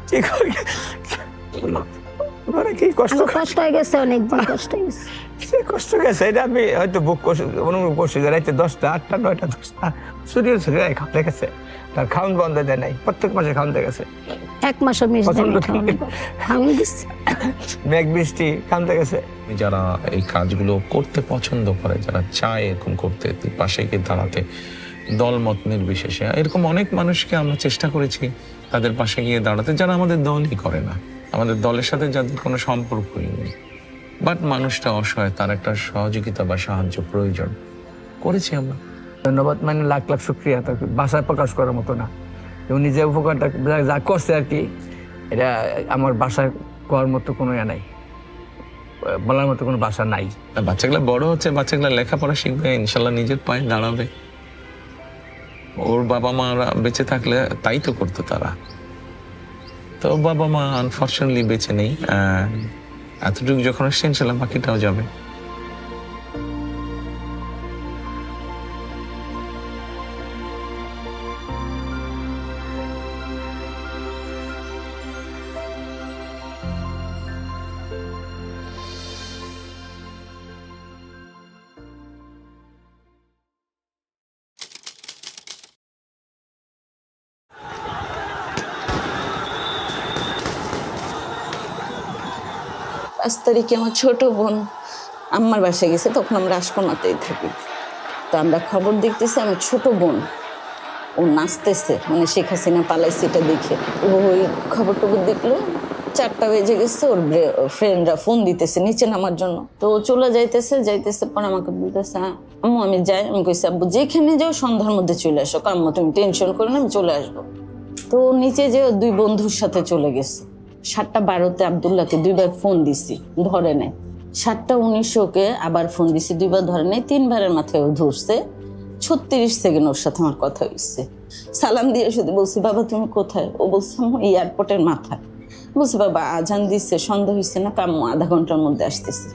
কি করি? কি কষ্ট কষ্ট হয়ে গেছে, অনেকদিন কষ্ট হয়ে গেছে। কষ্ট গেছে, এটা আমি হয়তো বুক করছি, অনুভব করছি যে রাইতে 10টা, 8টা, 9টা, 10টা চুরি হয়েছে, খাওয়া গেছে। তার খাউন বন্ধ দেয় নাই, প্রত্যেক মাসে খাউন দিয়ে গেছে। 1 মাসও মিস দেয়নি খাওয়ান দিচ্ছে। মেঘ বৃষ্টি খাউন দিয়ে গেছে। যারা এই কাজগুলো করতে পছন্দ করে, যারা চায় এরকম করতে, পাশে গিয়ে দাঁড়াতে, দলমত নির্বিশেষে, এরকম অনেক মানুষকে আমরা চেষ্টা করেছি তাদের পাশে গিয়ে দাঁড়াতে, যারা আমাদের দলই করে না, আমাদের দলের সাথে যাদের কোনো সম্পর্কই নেই, বাট মানুষটা অসহায়, তার একটা সহযোগিতা বা সাহায্য প্রয়োজন, করেছি আমরা। ধন্যবাদ, মানে লাখ লাখ শুক্রিয়া, তাকে ভাষায় প্রকাশ করার মতো না। উনি যে উপকারটা যা করছে আর কি, এটা আমার বাসায় করার মতো কোনো নাই, বলার মতো কোনো ভাষা নাই। বাচ্চাগুলো বড় হচ্ছে, বাচ্চাগুলো লেখাপড়া শিখবে, ইনশাল্লাহ নিজের পায়ে দাঁড়াবে। ওর বাবা মারা বেঁচে থাকলে তাই তো করতো তারা, তো বাবা মা আনফর্চুনেটলি বেঁচে নেই। এতটুকু যখন আসছে ইনশাল্লাহ বাকিটাও যাবে। পাঁচ তারিখে আমার ছোট বোন আম্মার বাসায় গেছে, তখন আমরা রাজকোনাতেই থাকি। তো আমরা খবর দেখতেছি আমার ছোট বোন ও নাচতেছে, মানে শেখ হাসিনা পালাইছে এটা দেখে ও ওই খবর টবর দেখলো। 4টা বেজে গেছে, ওর ফ্রেন্ডরা ফোন দিতেছে নিচে নামার জন্য। তো ও চলে যাইতেছে পরে আমাকে বলতেছে আম্মু আমি যাই। আমি কইছি আব্বু যেখানে যাও সন্ধ্যার মধ্যে চলে আসো, আম্মু তুমি টেনশন করো না, আমি চলে আসবো। তো নিচে যে 2 বন্ধুর সাথে চলে গেছে। 7:12 আব্দুল্লাহকে 2বার ফোন দিছি, ধরে নেয়। 7:19 আবার ফোন দিছি, 2বার ধরে নেয়। 3বারের মাথায় ও ধরছে। 36 সেকেন্ড ওর সাথে আমার কথা হয়েছে। সালাম দিয়ে শুধু বলছি বাবা তুমি কোথায়? ও বলছে আম্মু এয়ারপোর্টের মাথায়। বলছি বাবা আজান দিচ্ছে, সন্ধ্যা হয়েছে না, আম্মু আধা ঘন্টার মধ্যে আসতেছে।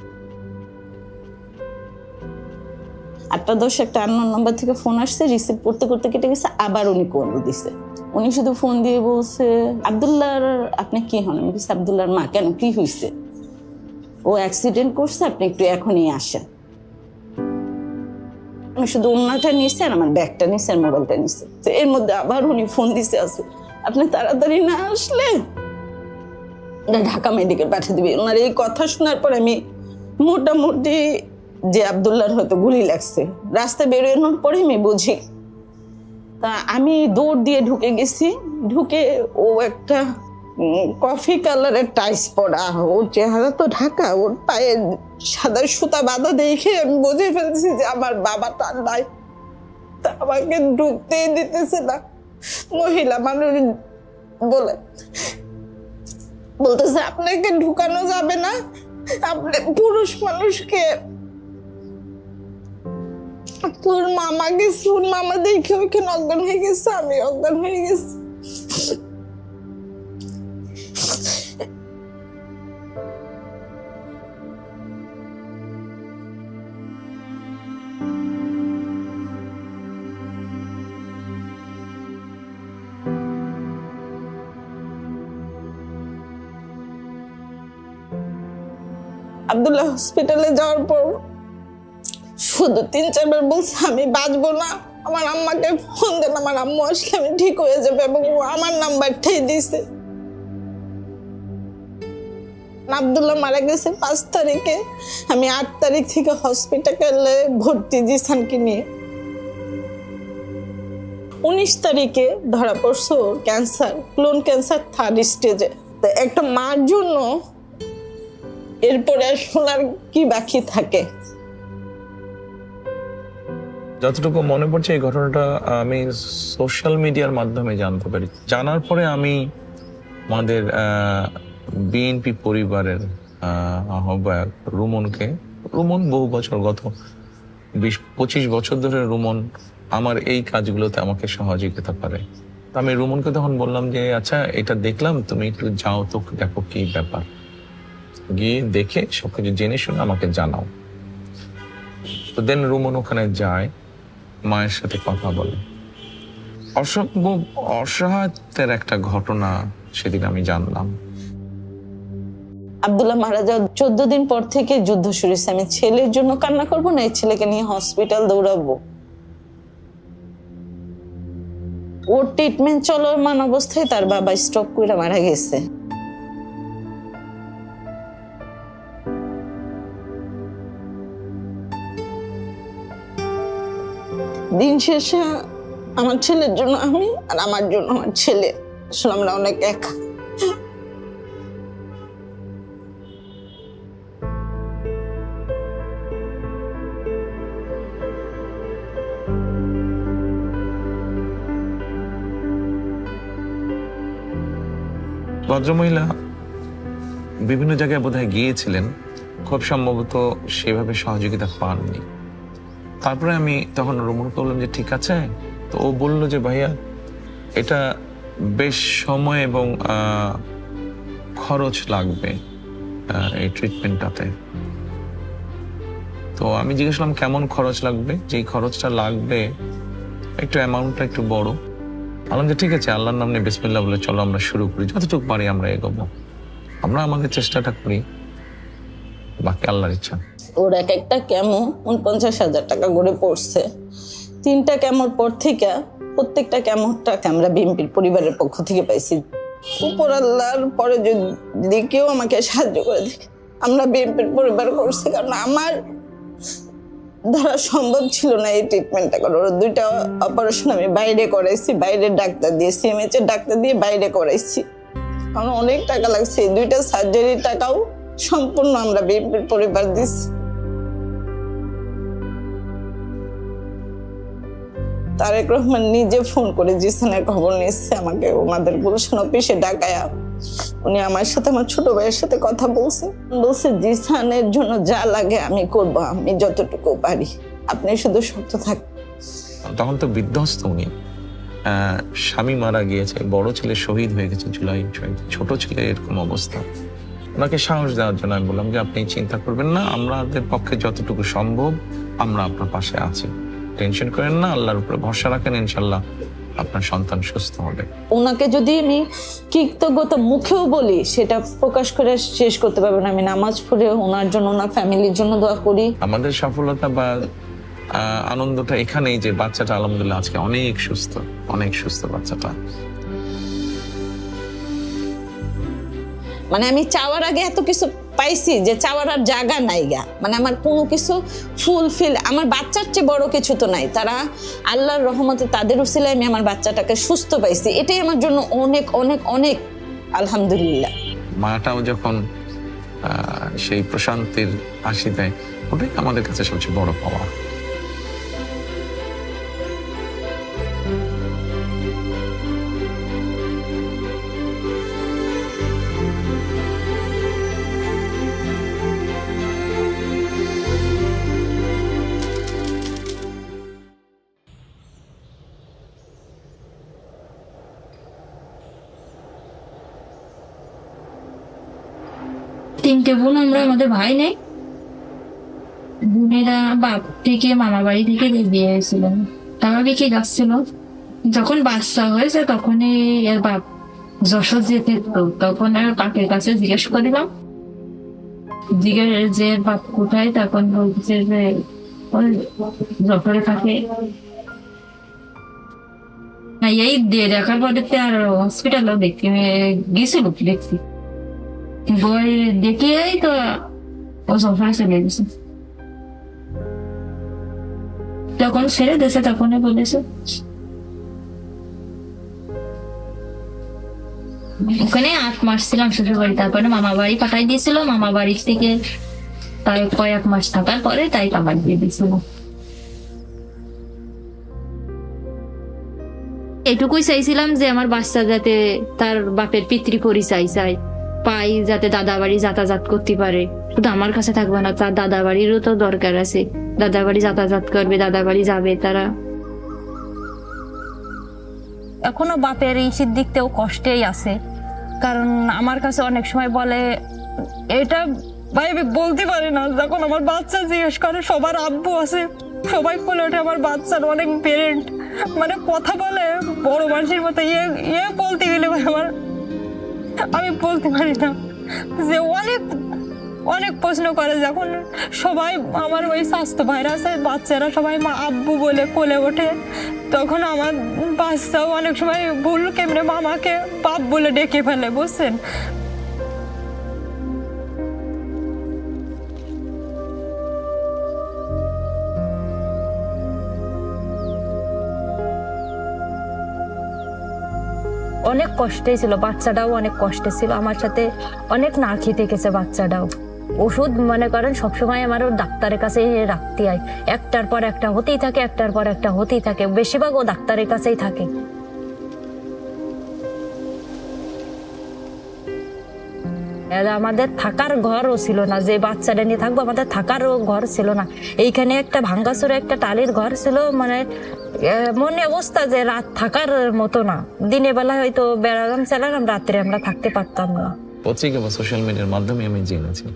8:10 একটা আননোন নাম্বার থেকে ফোন আসছে, রিসিভ করতে করতে কেটে গেছে। আবার উনি কল দিছে। উনি শুধু ফোন দিয়ে বলছে আব্দুল্লাহর আপনি কি হন? আমি বলছি আব্দুল্লাহর মা। কেন, কি হয়েছে? ও অ্যাক্সিডেন্ট করছে, আপনি একটু এখনই আসেন। আমি শুধু ওনাটা নিয়েছি আর আমার ব্যাগটা নিয়েছি আর মোবাইলটা নিয়েছি। তো এর মধ্যে আবার উনি ফোন দিছে আছে আপনি তাড়াতাড়ি না আসলে ঢাকা মেডিকেল পাঠিয়ে দিবে। ওনার এই কথা শোনার পর আমি মোটামুটি যে আব্দুল্লাহর হয়তো গুলি লাগছে, রাস্তায় বেরোনোর পরে আমি বুঝি। তা আমি দৌড় দিয়ে ঢুকে গেছি। ঢুকে ও একটা কফি কালারের টাইস পরা, ওর চেহারা তো ঢাকা, ওর পায়ে সাদা সুতা বাঁধা দেখে আমি বুঝে ফেলছি যে আমার বাবাটা নাই। তা আমাকে ঢুকতেই দিতেছে না। মহিলা মানুষ বলতেছে আপনাকে ঢুকানো যাবে না, আপনি পুরুষ মানুষকে। তোর মামা গেছে, ওর মামা দেখে ওখানে অজ্ঞান হয়ে গেছে, আমি অজ্ঞান হয়ে গেছি। আব্দুল্লাহ হসপিটালে যাওয়ার পর শুধু 3-4 বার বলছে আমি বাঁচবো না, আমার আম্মাকে ফোন দেন, আমার আম্মু আসলে আমি ঠিক হয়ে যাবে, এবং ও আমার নাম্বারটাই দিছে। আব্দুল্লাহ মারা গেছে 5 তারিখে, আমি 8 তারিখ থেকে হসপিটালে ভর্তি জিসানকে নিয়ে। 19 তারিখে ধরা পড়ছে ওর ক্যান্সার, ক্লোন ক্যান্সার 3rd স্টেজে। তো একটা মার জন্য এরপরে শোনার কি বাকি থাকে? যতটুকু মনে পড়ছে এই ঘটনাটা আমি সোশ্যাল মিডিয়ার মাধ্যমে জানতে পারি। জানার পরে আমি আমাদের বিএনপি পরিবারের আহ্বায়ক রুমন বহু বছর, গত 20-25 বছর ধরে রুমন আমার এই কাজগুলোতে আমাকে সহযোগিতা করে। তো আমি রুমনকে তখন বললাম যে আচ্ছা এটা দেখলাম, তুমি একটু যাও তো দেখো কি ব্যাপার, গিয়ে দেখে সবকিছু জেনে শুনে আমাকে জানাও। তো দেন রুমন ওখানে যায়, মায়ের সাথে কথা বলে। অসম্ভব অসহায়তার একটা ঘটনা সেদিন আমি জানলাম। আব্দুল্লাহ মারা যাওয়ার 14 দিন পর থেকে যুদ্ধ শুরু হয়েছে। আমি ছেলের জন্য কান্না করবো না, এই ছেলেকে নিয়ে হসপিটাল দৌড়াবো। ওর ট্রিটমেন্ট চলমান অবস্থায় তার বাবা স্ট্রোক করে মারা গেছে। দিন শেষে আমার ছেলের জন্য আমি, আর আমার জন্য আমার ছেলে, আসলে আমরা অনেক একা। ভদ্রমহিলা বিভিন্ন জায়গায় বোধহয় গিয়েছিলেন, খুব সম্ভবত সেভাবে সহযোগিতা পাননি। তারপরে আমি তখন রুমনকে বললাম যে ঠিক আছে। তো ও বললো যে ভাইয়া এটা বেশ সময় এবং খরচ লাগবে এই ট্রিটমেন্টটাতে। তো আমি জিজ্ঞেস করলাম কেমন খরচ লাগবে, যেই খরচটা লাগবে একটু অ্যামাউন্টটা একটু বড়। বললাম যে ঠিক আছে, আল্লাহর নাম নিয়ে বিসমিল্লাহ বলে চলো আমরা শুরু করি, যতটুকু পারি আমরা এগোবো, আমরা আমাদের চেষ্টাটা করি, বাকি আল্লাহর ইচ্ছা। ওর এক একটা কেমো 49,000 টাকা করে পড়ছে। 3টা কেমোর পর থেকে প্রত্যেকটা কেমোর টাকা আমরা বিএনপির পরিবারের পক্ষ থেকে পাইছি। উপর আল্লাহর পরে যদি কেউ আমাকে সাহায্য করে দেখে, আমরা বিএনপির পরিবার করছি, কারণ আমার ধরা সম্ভব ছিল না এই ট্রিটমেন্টটা করার। ওর 2টা অপারেশন আমি বাইরে করাইছি, বাইরে ডাক্তার দিয়ে, সিএমএইচ এর ডাক্তার দিয়ে বাইরে করাইছি, কারণ অনেক টাকা লাগছে। 2টা সার্জারির টাকাও সম্পূর্ণ আমরা বিএনপির পরিবার দিচ্ছি। তারেক রহমান নিজে ফোন করে জিসানের খবর নিচ্ছে, আমাকে ওনাদের গুলশান অফিসে ডাকায়া উনি আমার সাথে, আমার ছোট ভাইয়ের সাথে কথা বলছে জিসানের জন্য যা লাগে আমি করব, আমি যতটুকু পারি, আপনি শুধু শক্ত থাক। তখন তো বিধ্বস্ত উনি, স্বামী মারা গিয়েছে, বড় ছেলে শহীদ হয়ে গেছে জুলাই, ছোট ছেলে এরকম অবস্থা। ওনাকে সাহস দেওয়ার জন্য আমি বললাম যে আপনি চিন্তা করবেন না, আমাদের পক্ষে যতটুকু সম্ভব আমরা আপনার পাশে আছি, টেনশন করেন না, আল্লাহর উপরে ভরসা রাখেন, ইনশাল্লাহ আপনার সন্তান সুস্থ হবে। ওনাকে যদি আমি কৃতজ্ঞতা মুখেও বলি সেটা প্রকাশ করে শেষ করতে পারবো না। আমি নামাজ পড়ে ওনার জন্য, ওনার ফ্যামিলির জন্য দোয়া করি। আমাদের সফলতা বা আনন্দটা এখানেই যে বাচ্চাটা আলহামদুলিল্লাহ আজকে অনেক সুস্থ বাচ্চাটা। মানে আমি চাওয়ার আগে এত কিছু পাইছি যে চাওয়ার আর জায়গা নাই গা, মানে আমার কোনো কিছু ফুলফিল, আমার বাচ্চার চেয়ে বড় কিছু তো নাই। তারা আল্লাহর রহমতে তাদের উসিলায় আমি আমার বাচ্চাটাকে সুস্থ পাইছি, এটাই আমার জন্য অনেক অনেক অনেক আলহামদুলিল্লাহ। মাটাও যখন সেই প্রশান্তির হাসি দেয়, ওটাই আমাদের কাছে সবচেয়ে বড় পাওয়া। তিনটে বোন আমরা, আমাদের ভাই নেই। বোনেরা বাপ থেকে মামা বাড়ি থেকে বিয়ে হয়েছিলেন, তারা বিকে যাচ্ছিল। যখন বাচ্চা হয়েছে তখনই এর বাপ যশোর যেতে, তখন আর কাকের কাছে জিজ্ঞেস করিলাম, যে বাপ কোথায়, তখন বলছে যে যশোরে থাকে। এই দিয়ে দেখার পরে আর হসপিটালও দেখতে গেছিল, দেখছি বই দেখেই তো ও সোফায় চলে গেছে। যখন ছেড়ে দিয়েছে তখনই বলেছে। ওখানে 8 মাস ছিলাম শ্বশুর বাড়ি, তারপরে মামা বাড়ি পাঠাই দিয়েছিল। মামা বাড়ি থেকে তাই কয়েক মাস থাকার পরে তাই কাবার দিয়ে দিয়েছিল। এটুকুই চাইছিলাম যে আমার বাচ্চা যাতে তার বাপের পিতৃ পরিচয় চাই পাই, যাতে দাদা বাড়ি যাতায়াত করতে পারে। শুধু আমার কাছে থাকবে না, তার দাদা বাড়িরও তো দরকার আছে। দাদা বাড়ি যাতায়াত করবে, দাদা বাড়ি যাবে তারা। এখনো বাপের ইসির দিক থেকেও কষ্টেই আছে, কারণ আমার কাছে অনেক সময় বলে এটা ভাই আমি বলতে পারি না। যখন আমার বাচ্চা জিজ্ঞেস করে সবার আব্বু আছে, সবাই বলে ওঠে আমার বাচ্চার অনেক পেরেন্ট, মানে কথা বলে বড় মানুষের মতো ইয়ে বলতে গেলে আমার আমি বলতে পারি না। যে অনেক অনেক প্রশ্ন করে, যখন সবাই আমার ওই স্বাস্থ্য ভাইরা আছে বাচ্চারা সবাই মা আব্বু বলে কোলে ওঠে, তখন আমার বাচ্চাও অনেক সময় ভুল কেমনে মামাকে বাপ বলে ডেকে ফেলে, বুঝছেন। অনেক কষ্টে ছিল, বাচ্চাটাও অনেক কষ্টে ছিল, আমার সাথে অনেক না খেতে গেছে বাচ্চাটাও। ওষুধ মনে করেন সবসময় আমারও ডাক্তারের কাছে রাখতে হয়, একটার পর একটা হতেই থাকে, একটার পর একটা হতেই থাকে, বেশিরভাগ ও ডাক্তারের কাছেই থাকে। আমাদের থাকার ঘরও ছিল না, যে বাচ্চাটা নিয়ে থাকবো আমাদের থাকারও ঘর ছিল না। এইখানে একটা ভাঙ্গাচোরা একটা টালির ঘর ছিল, মানে মনে অবস্থা যে রাত থাকার মতো না। দিনের বেলা হয়তো বেড়ালাম চালালাম, রাত্রে আমরা থাকতে পারতাম না। পত্রিকা বা সোশ্যাল মিডিয়ার মাধ্যমে আমি জেনেছি।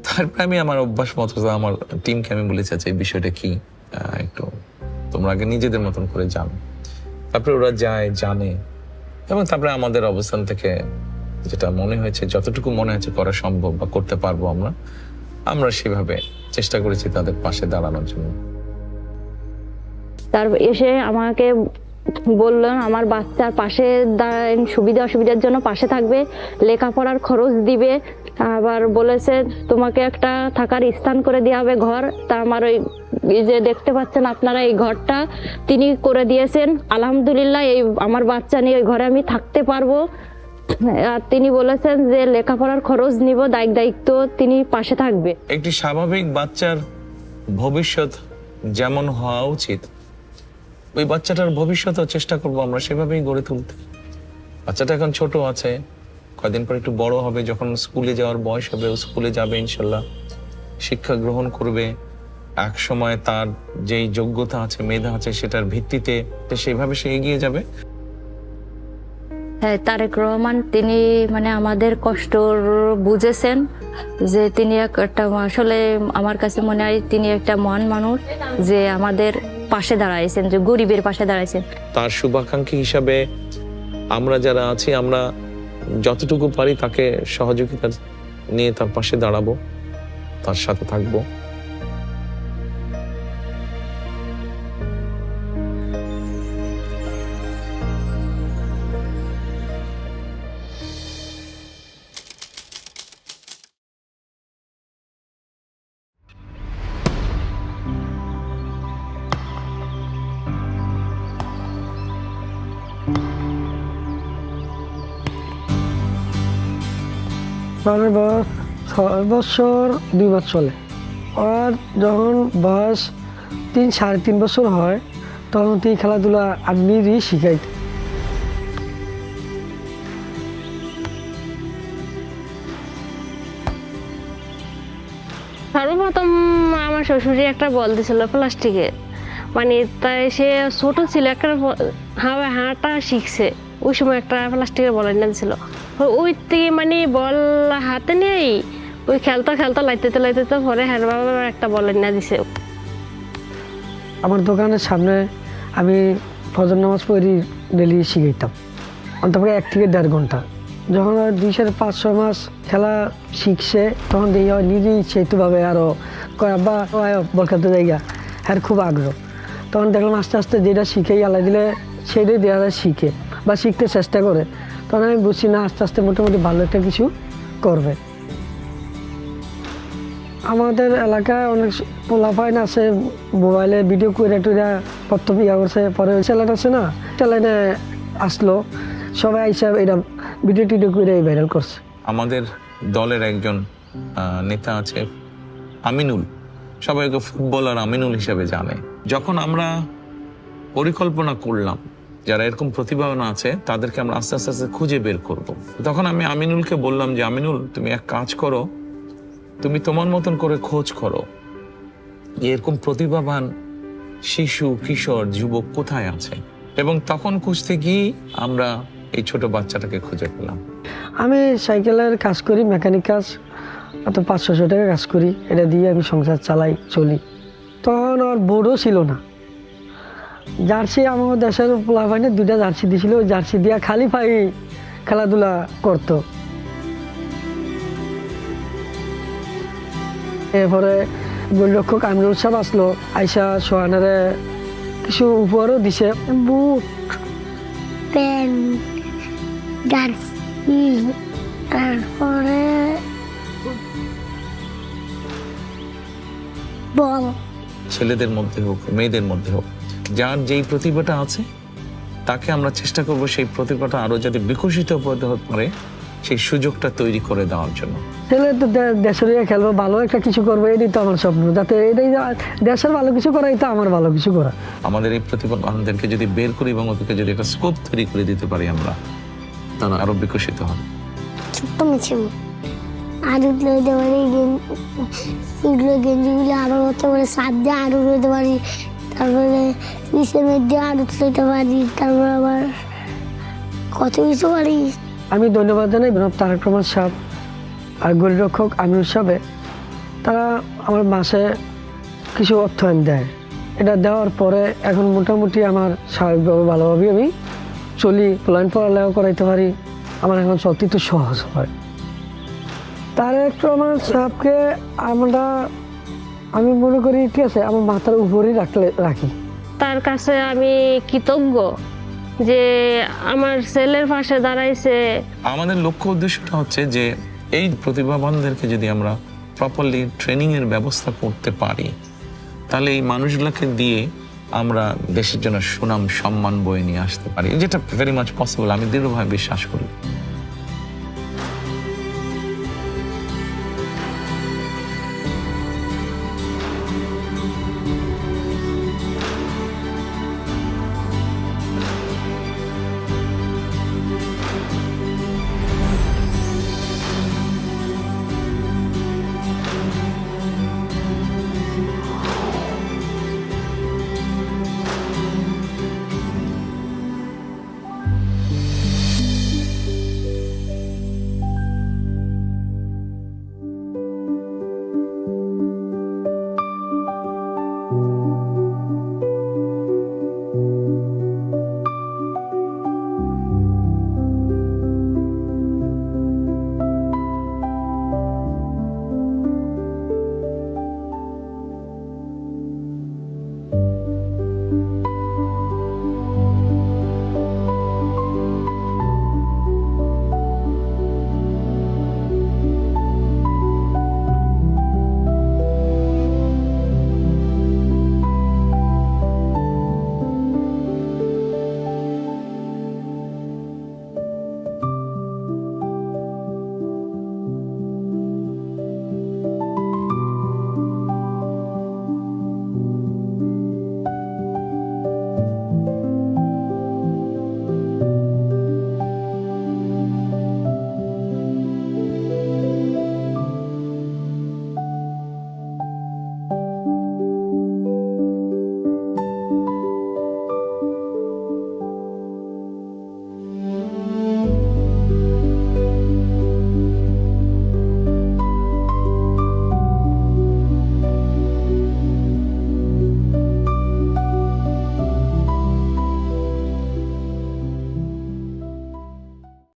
তারপরে আমি আমার অভ্যাস মতো আমার টিমকে আমি বলেছি আচ্ছা এই বিষয়টা কি, একটু তোমরা আগে নিজেদের মতন করে জানো। তারপরে ওরা যায় জানে, এবং তারপরে আমাদের অবস্থান থেকে যেটা মনে হয়েছে, যতটুকু মনে হয়েছে করা সম্ভব বা করতে পারবো আমরা সেভাবে চেষ্টা করেছি তাদের পাশে দাঁড়ানোর জন্য। তার এসে আমাকে বললেন আমার বাচ্চার পাশে সুবিধা অসুবিধার জন্য পাশে থাকবে, লেখাপড়ার খরচ দিবে, আবার বলেছে তোমাকে একটা থাকার স্থান করে দেওয়া হবে ঘর। তা আমার ওই যে দেখতে পাচ্ছেন আপনারা এই ঘরটা তিনি করে দিয়েছেন, আলহামদুলিল্লাহ। এই আমার বাচ্চা নিয়ে ওই ঘরে আমি থাকতে পারবো। আর তিনি বলেছেন যে লেখাপড়ার খরচ নিব, দায়িত্ব তিনি পাশে থাকবে। একটি স্বাভাবিক বাচ্চার ভবিষ্যৎ যেমন হওয়া উচিত, ওই বাচ্চাটার ভবিষ্যৎও চেষ্টা করবো আমরা সেভাবেই গড়ে তুলতে। বাচ্চাটা এখন ছোট আছে, কয়দিন পর একটু বড় হবে, যখন স্কুলে যাওয়ার বয়স হবে ও স্কুলে যাবে ইনশাল্লাহ, শিক্ষা গ্রহণ করবে। এক সময় তার যেই যোগ্যতা আছে, মেধা আছে, সেটার ভিত্তিতে সেইভাবে সে এগিয়ে যাবে। হ্যাঁ, তারেক রহমান তিনি মানে আমাদের কষ্ট বুঝেছেন, যে তিনি একটা আসলে আমার কাছে মনে হয় তিনি একটা মহান মানুষ, যে আমাদের পাশে দাঁড়াইছেন, যে গরিবের পাশে দাঁড়াইছেন। তার শুভাকাঙ্ক্ষী হিসাবে আমরা যারা আছি, আমরা যতটুকু পারি তাকে সহযোগিতা নিয়ে তার পাশে দাঁড়াবো, তার সাথে থাকবো। আমার বয়স 6 বছর 2 মাস চলে। আর যখন বয়স 3-3.5 বছর হয়, তখন তুই খেলাধুলা আমি শিখাই। সর্বপ্রথম আমার শ্বশুরি একটা বল দিয়েছিল প্লাস্টিকে, মানে তাই সে ছোট ছিল, একটা হাঁটা শিখছে, ওই সময় একটা প্লাস্টিকের বল এনে দিয়েছিল। ওই থেকে মানে বল হাতে নেই, ওই খেলতে লাইতে পরে হ্যাঁ বাবা একটা বল এনে দিছে। আমার দোকানের সামনে আমি ফজর নামাজ পড়ি, ডেলি শিখাইতাম, অন্তত 1 থেকে 1.5 ঘন্টা। যখন 2-5-6 মাস খেলা শিখছে, তখন দেখি নিজেই সেতুভাবে আরও কয় আব্বা বল খেলতে জায়গা, হ্যাঁ খুব আগ্রহ। তখন দেখলাম আস্তে আস্তে যেটা শিখেই আল্লাহ দিলে সেটাই দেওয়া শিখে। বা শিখতে চেষ্টা করে, তখন আমি বুঝছি না আস্তে আস্তে মোটামুটি ভালো একটা কিছু করবে। আমাদের এলাকায় অনেক পোলাপাইন আছে, মোবাইলে ভিডিও করে টুরা প্রথম ইয়া করছে, পরে চ্যানেল আছে না, চ্যানেলে আসলো, সবাই আইসা এটা ভিডিও টিডিও করে ভাইরাল করছে। আমাদের দলের একজন নেতা আছে আমিনুল, সবাই ওকে ফুটবলার আমিনুল হিসেবে জানে। যখন আমরা পরিকল্পনা করলাম যারা এরকম প্রতিভাবান আছে তাদেরকে আমরা আস্তে আস্তে আস্তে খুঁজে বের করব, তখন আমি আমিনুলকে বললাম যে আমিনুল, তুমি এক কাজ করো, তুমি তোমার মতন করে খোঁজ করো এরকম প্রতিভাবান শিশু, কিশোর, যুবক কোথায় আছে। এবং তখন খুঁজতে গিয়ে আমরা এই ছোট বাচ্চাটাকে খুঁজে পেলাম। আমি সাইকেলের কাজ করি, মেকানিক কাজ, অত 500 টাকা কাজ করি, এটা দিয়ে আমি সংসার চালাই, চলি। তখন আর বোর্ডও ছিল না, জার্সি আমার দেশের পোলাপাইনে 2টা জার্সি দিয়েছিল, ওই জার্সি দিয়া খালি পাই খেলাধুলা করতো। এরপরে গোলরক্ষক আমিনুল সাহেব আসলো, আইসা সোহানারে কিছু উপহারও দিছে, বুট, প্যান্ট, জার্সি, তারপরে বল। ছেলেদের মধ্যে হোক, মেয়েদের মধ্যে হোক, যার যেই প্রতিভাটা আছে তাকে আমরা চেষ্টা করব সেই প্রতিভাটা আরো যাতে বিকশিত হতে পারে সেই সুযোগটা তৈরি করে দেওয়ার জন্য। ছেলে তো দেশের হয়ে খেলবো, ভালো একটা কিছু করবো, এটাই তো আমার স্বপ্ন, যাতে এটাই দেশের ভালো কিছু করাই তো আমার ভালো কিছু করা। আমাদের এই প্রতিভাবানদেরকে যদি বের করি এবং ওদেরকে যদি একটা স্কোপ তৈরি করে দিতে পারি আমরা, তারা আরো বিকশিত হবে। ছোট্ট মিছিল আরো লইতে পারি, এগুলো গেঞ্জিগুলো আরো হতে পারে, সাত দিয়ে আরো লইতে পারি, তারপরে নিচের মধ্যে আরো লইতে পারি, তারপর আবার কত কিছু পারি। আমি ধন্যবাদ জানাই জনাব তারেক রহমান সাহেব আর গোলরক্ষক আমিনুল সাহেব, তারা আমার মাসে কিছু অর্থায়ন দেয়। এটা দেওয়ার পরে এখন মোটামুটি আমার স্বাভাবিকভাবে ভালোভাবে আমি চলি, প্ল্যান পড়ালেও করাইতে পারি, আমার এখন সত্যি তো সহজ হয়। তারেক রহমান সাহেবকে আমি মনে করি ঠিক আছে আমার মাথার উপরেই রাখি। তার কাছে আমি কৃতজ্ঞ যে আমার ছেলের পাশে দাঁড়াইছে। আমাদের লক্ষ্য উদ্দেশ্যটা হচ্ছে যে এই প্রতিভাবানদেরকে যদি আমরা প্রপারলি ট্রেনিং এর ব্যবস্থা করতে পারি, তাহলে এই মানুষগুলোকে দিয়ে আমরা দেশের জন্য সুনাম সম্মান বয়ে নিয়ে আসতে পারি, যেটা ভেরি মাচ পসিবল, আমি দৃঢ়ভাবে বিশ্বাস করি।